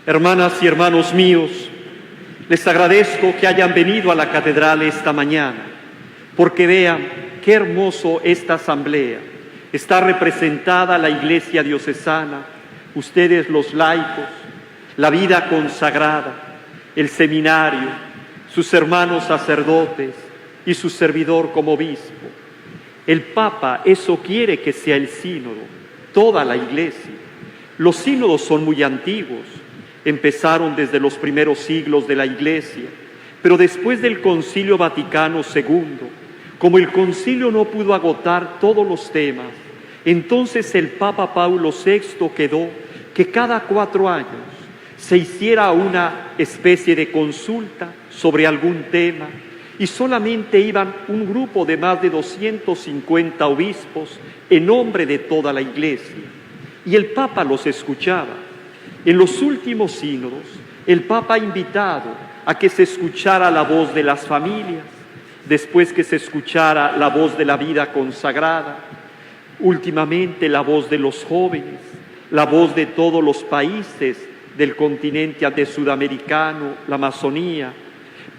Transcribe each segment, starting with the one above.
Hermanas y hermanos míos, les agradezco que hayan venido a la catedral esta mañana, porque vean qué hermoso esta asamblea. Está representada la Iglesia diocesana, ustedes los laicos, la vida consagrada, el seminario, sus hermanos sacerdotes y su servidor como obispo. El Papa eso quiere que sea el sínodo, toda la Iglesia. Los sínodos son muy antiguos, empezaron desde los primeros siglos de la Iglesia, pero después del Concilio Vaticano II, como el concilio no pudo agotar todos los temas, entonces el Papa Paulo VI quedó que cada 4 años se hiciera una especie de consulta sobre algún tema y solamente iban un grupo de más de 250 obispos en nombre de toda la Iglesia. Y el Papa los escuchaba. En los últimos sínodos, el Papa ha invitado a que se escuchara la voz de las familias, después que se escuchara la voz de la vida consagrada, últimamente la voz de los jóvenes, la voz de todos los países del continente sudamericano, la Amazonía.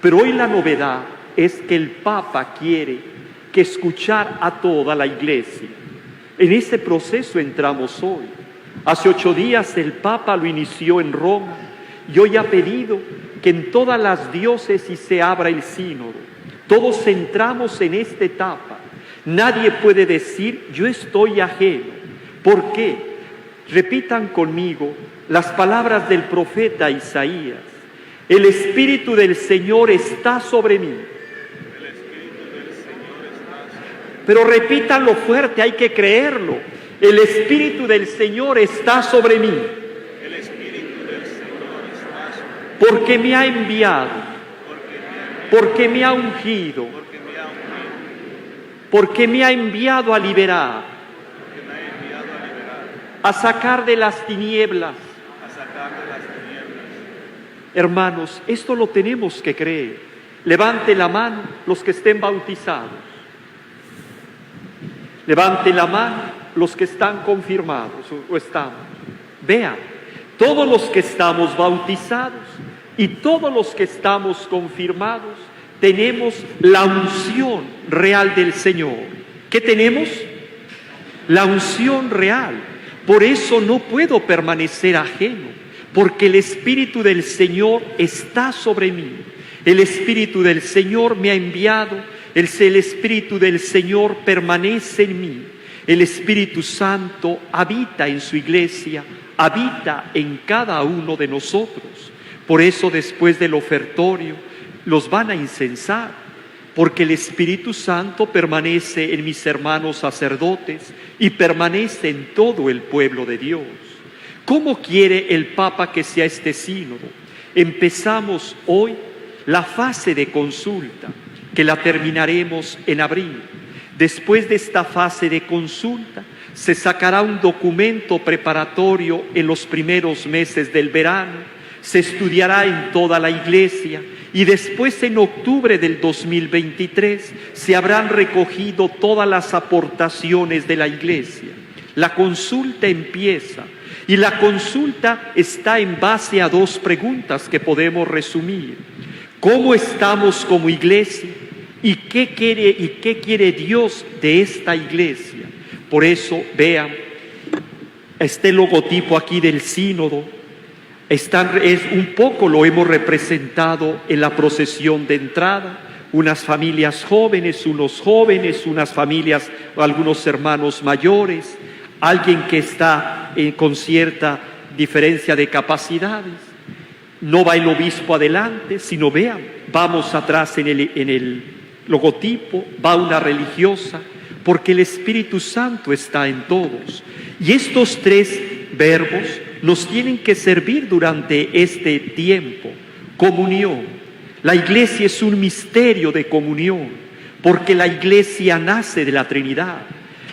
Pero hoy la novedad es que el Papa quiere que escuchar a toda la Iglesia. En ese proceso entramos hoy. Hace 8 días el Papa lo inició en Roma y hoy ha pedido que en todas las diócesis se abra el sínodo. Todos entramos en esta etapa. Nadie puede decir, yo estoy ajeno. ¿Por qué? Repitan conmigo las palabras del profeta Isaías. El Espíritu del Señor está sobre mí. Pero repítanlo fuerte, hay que creerlo. El Espíritu del Señor está sobre mí. El Espíritu del Señor está sobre mí. Porque me ha enviado. Porque me ha ungido. Porque me ha enviado a liberar. A sacar de las tinieblas. Hermanos, esto lo tenemos que creer. Levante la mano los que estén bautizados. Levante la mano los que están confirmados o estamos. Vean, todos los que estamos bautizados y todos los que estamos confirmados tenemos la unción real del Señor. ¿Qué tenemos? La unción real. Por eso no puedo permanecer ajeno, porque el Espíritu del Señor está sobre mí. El Espíritu del Señor me ha enviado, el Espíritu del Señor permanece en mí. El Espíritu Santo habita en su iglesia, habita en cada uno de nosotros. Por eso después del ofertorio los van a incensar, porque el Espíritu Santo permanece en mis hermanos sacerdotes y permanece en todo el pueblo de Dios. ¿Cómo quiere el Papa que sea este sínodo? Empezamos hoy la fase de consulta, que la terminaremos en abril. Después de esta fase de consulta, se sacará un documento preparatorio en los primeros meses del verano, se estudiará en toda la iglesia y después en octubre del 2023 se habrán recogido todas las aportaciones de la iglesia. La consulta empieza y la consulta está en base a 2 preguntas que podemos resumir. ¿Cómo estamos como iglesia? ¿Y qué quiere Dios de esta iglesia? Por eso, vean, este logotipo aquí del sínodo, es un poco lo hemos representado en la procesión de entrada, unas familias jóvenes, unas familias, algunos hermanos mayores, alguien que está con cierta diferencia de capacidades. No va el obispo adelante, sino vean, vamos atrás en el logotipo, va una religiosa, porque el Espíritu Santo está en todos. Y estos 3 verbos nos tienen que servir durante este tiempo. Comunión. La iglesia es un misterio de comunión, porque la iglesia nace de la Trinidad.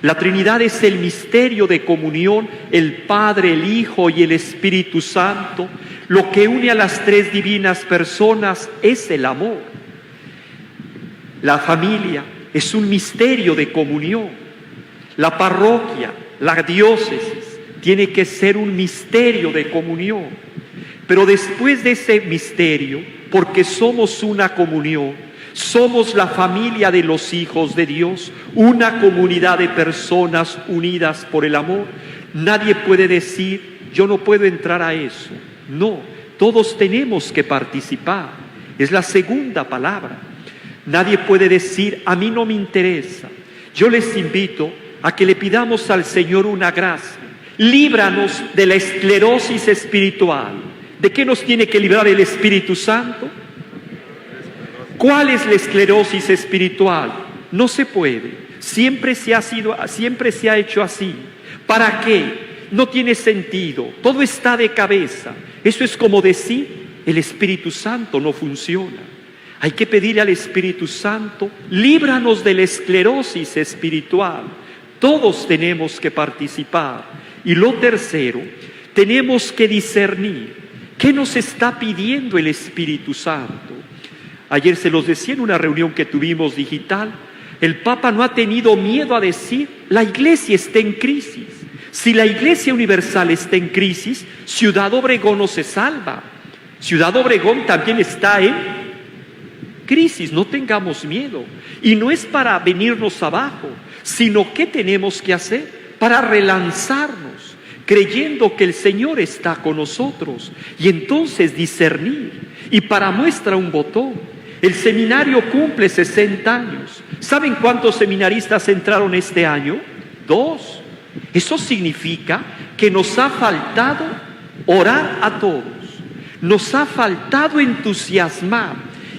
La Trinidad es el misterio de comunión, el Padre, el Hijo y el Espíritu Santo. Lo que une a las 3 divinas personas es el amor. La familia es un misterio de comunión. La parroquia, la diócesis, tiene que ser un misterio de comunión. Pero después de ese misterio, porque somos una comunión, somos la familia de los hijos de Dios, una comunidad de personas unidas por el amor, nadie puede decir, yo no puedo entrar a eso. No, todos tenemos que participar. Es la segunda palabra. Nadie puede decir, a mí no me interesa. Yo les invito a que le pidamos al Señor una gracia. Líbranos de la esclerosis espiritual. ¿De qué nos tiene que librar el Espíritu Santo? ¿Cuál es la esclerosis espiritual? No se puede. Siempre se ha hecho así. ¿Para qué? No tiene sentido. Todo está de cabeza. Eso es como decir, el Espíritu Santo no funciona. Hay que pedirle al Espíritu Santo, líbranos de la esclerosis espiritual. Todos tenemos que participar. Y lo tercero, tenemos que discernir qué nos está pidiendo el Espíritu Santo. Ayer se los decía en una reunión que tuvimos digital, el Papa no ha tenido miedo a decir, la Iglesia está en crisis. Si la Iglesia Universal está en crisis, Ciudad Obregón no se salva. Ciudad Obregón también está en crisis, no tengamos miedo. Y no es para venirnos abajo, sino ¿qué tenemos que hacer? Para relanzarnos, creyendo que el Señor está con nosotros. Y entonces discernir. Y para muestra un botón, el seminario cumple 60 años. ¿Saben cuántos seminaristas entraron este año? 2. Eso significa que nos ha faltado orar a todos. Nos ha faltado entusiasmar.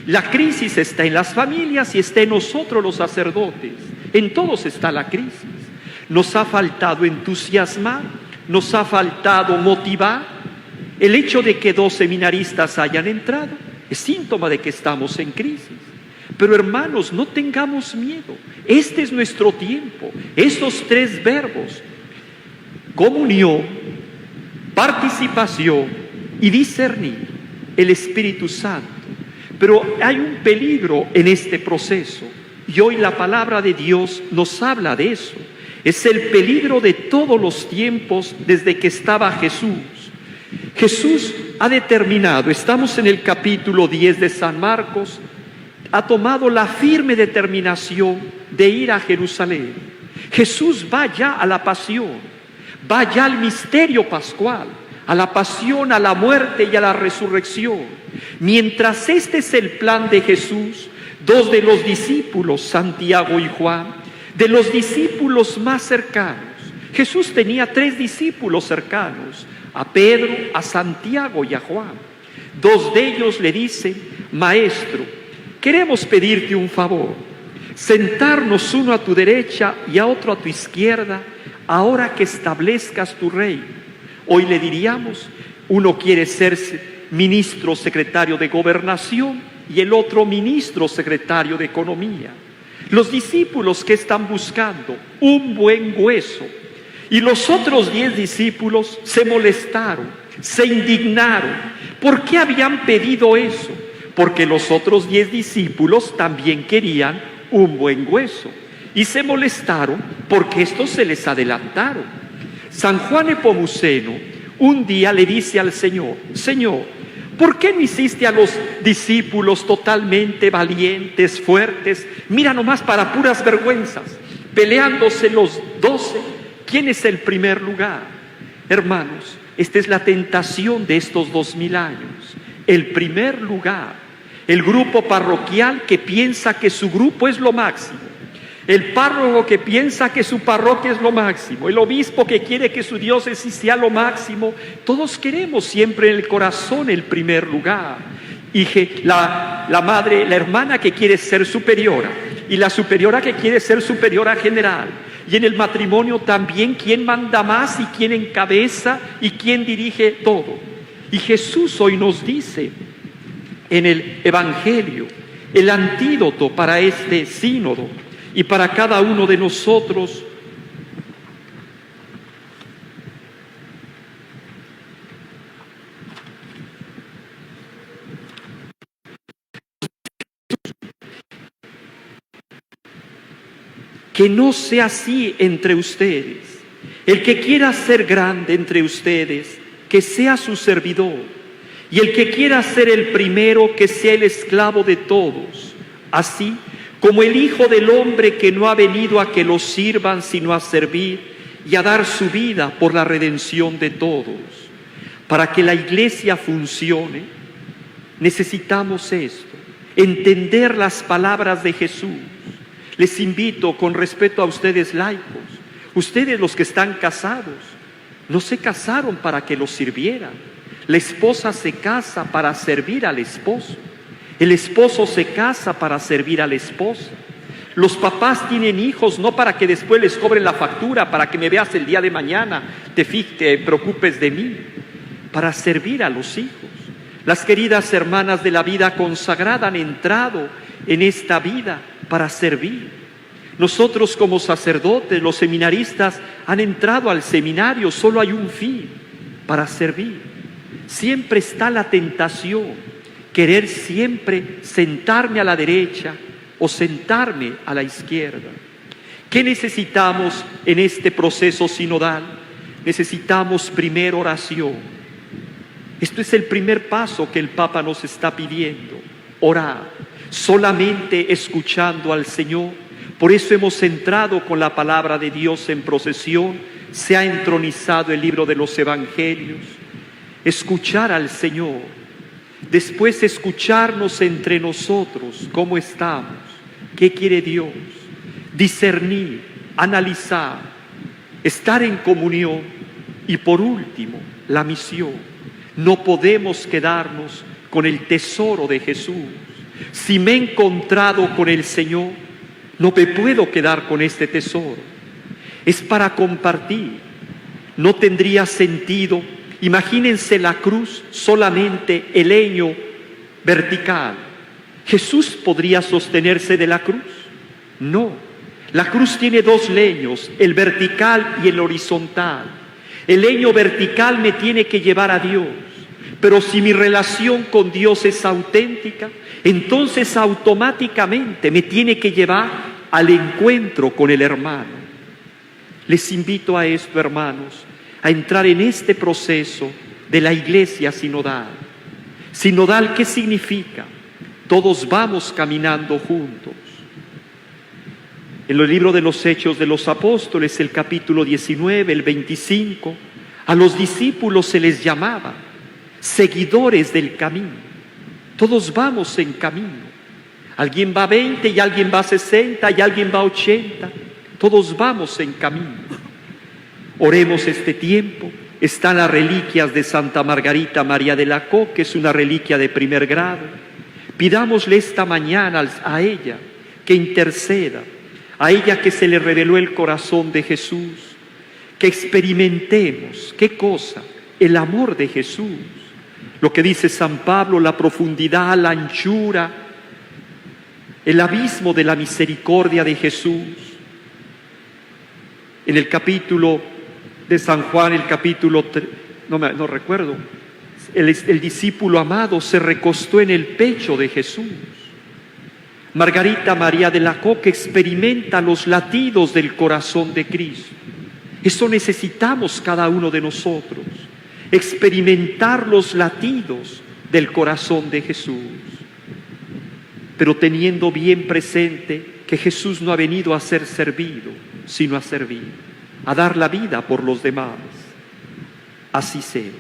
La crisis está en las familias y está en nosotros los sacerdotes. En todos está la crisis. Nos ha faltado entusiasmar, nos ha faltado motivar. El hecho de que 2 seminaristas hayan entrado es síntoma de que estamos en crisis. Pero hermanos, no tengamos miedo. Este es nuestro tiempo. Estos 3 verbos, comunión, participación y discernir, el Espíritu Santo. Pero hay un peligro en este proceso. Y hoy la palabra de Dios nos habla de eso. Es el peligro de todos los tiempos desde que estaba Jesús. Jesús ha determinado, estamos en el capítulo 10 de San Marcos, ha tomado la firme determinación de ir a Jerusalén. Jesús va ya a la pasión, va ya al misterio pascual, a la pasión, a la muerte y a la resurrección. Mientras este es el plan de Jesús, 2 de los discípulos, Santiago y Juan, de los discípulos más cercanos. Jesús tenía 3 discípulos cercanos, a Pedro, a Santiago y a Juan. 2 de ellos le dicen, Maestro, queremos pedirte un favor, sentarnos uno a tu derecha y a otro a tu izquierda, ahora que establezcas tu reino. Hoy le diríamos, uno quiere ser ministro secretario de Gobernación y el otro ministro secretario de Economía. Los discípulos que están buscando un buen hueso, y los otros 10 discípulos se molestaron, se indignaron. ¿Por qué habían pedido eso? Porque los otros 10 discípulos también querían un buen hueso y se molestaron porque estos se les adelantaron. San Juan Nepomuceno un día le dice al Señor, Señor, ¿por qué no hiciste a los discípulos totalmente valientes, fuertes? Mira nomás para puras vergüenzas, peleándose los 12. ¿Quién es el primer lugar? Hermanos, esta es la tentación de estos 2000 años. El primer lugar, el grupo parroquial que piensa que su grupo es lo máximo. El párroco que piensa que su parroquia es lo máximo. El obispo que quiere que su diócesis sea lo máximo. Todos queremos siempre en el corazón el primer lugar. Y la madre, la hermana que quiere ser superiora. Y la superiora que quiere ser superiora general. Y en el matrimonio también quién manda más y quién encabeza y quién dirige todo. Y Jesús hoy nos dice en el Evangelio el antídoto para este sínodo y para cada uno de nosotros. Que no sea así entre ustedes. El que quiera ser grande entre ustedes, que sea su servidor. Y el que quiera ser el primero, que sea el esclavo de todos, así como el Hijo del Hombre, que no ha venido a que lo sirvan, sino a servir y a dar su vida por la redención de todos. Para que la iglesia funcione, necesitamos esto, entender las palabras de Jesús. Les invito, con respeto a ustedes laicos, ustedes los que están casados, no se casaron para que los sirvieran. La esposa se casa para servir al esposo. El esposo se casa para servir a la esposa. Los papás tienen hijos no para que después les cobren la factura, para que me veas el día de mañana, te preocupes de mí, para servir a los hijos. Las queridas hermanas de la vida consagrada han entrado en esta vida para servir. Nosotros como sacerdotes, los seminaristas, han entrado al seminario, solo hay un fin, para servir. Siempre está la tentación, querer siempre sentarme a la derecha o sentarme a la izquierda. ¿Qué necesitamos en este proceso sinodal? Necesitamos primero oración. Esto es el primer paso que el Papa nos está pidiendo, orar, solamente escuchando al Señor. Por eso hemos entrado con la palabra de Dios en procesión, se ha entronizado el libro de los Evangelios. Escuchar al Señor, después escucharnos entre nosotros, cómo estamos, qué quiere Dios, discernir, analizar, estar en comunión y por último, la misión. No podemos quedarnos con el tesoro de Jesús. Si me he encontrado con el Señor, no me puedo quedar con este tesoro. Es para compartir. No tendría sentido. Imagínense la cruz, solamente el leño vertical. ¿Jesús podría sostenerse de la cruz? No. La cruz tiene dos leños, el vertical y el horizontal. El leño vertical me tiene que llevar a Dios. Pero si mi relación con Dios es auténtica, entonces automáticamente me tiene que llevar al encuentro con el hermano. Les invito a esto, hermanos, a entrar en este proceso de la iglesia sinodal. Sinodal, ¿qué significa? Todos vamos caminando juntos. En el libro de los Hechos de los Apóstoles, el capítulo 19, el 25, a los discípulos se les llamaba seguidores del camino. Todos vamos en camino. Alguien va a 20 y alguien va a 60 y alguien va a 80. Todos vamos en camino. Oremos este tiempo. Están las reliquias de Santa Margarita María de Alacoque, que es una reliquia de primer grado. Pidámosle esta mañana a ella que interceda, a ella que se le reveló el corazón de Jesús, que experimentemos, ¿qué cosa? El amor de Jesús. Lo que dice San Pablo, la profundidad, la anchura, el abismo de la misericordia de Jesús. En el capítulo de San Juan, el capítulo, no recuerdo, el discípulo amado se recostó en el pecho de Jesús. Margarita María de Alacoque experimenta los latidos del corazón de Cristo. Eso necesitamos cada uno de nosotros, experimentar los latidos del corazón de Jesús, pero teniendo bien presente que Jesús no ha venido a ser servido, sino a servir, a dar la vida por los demás. Así sea.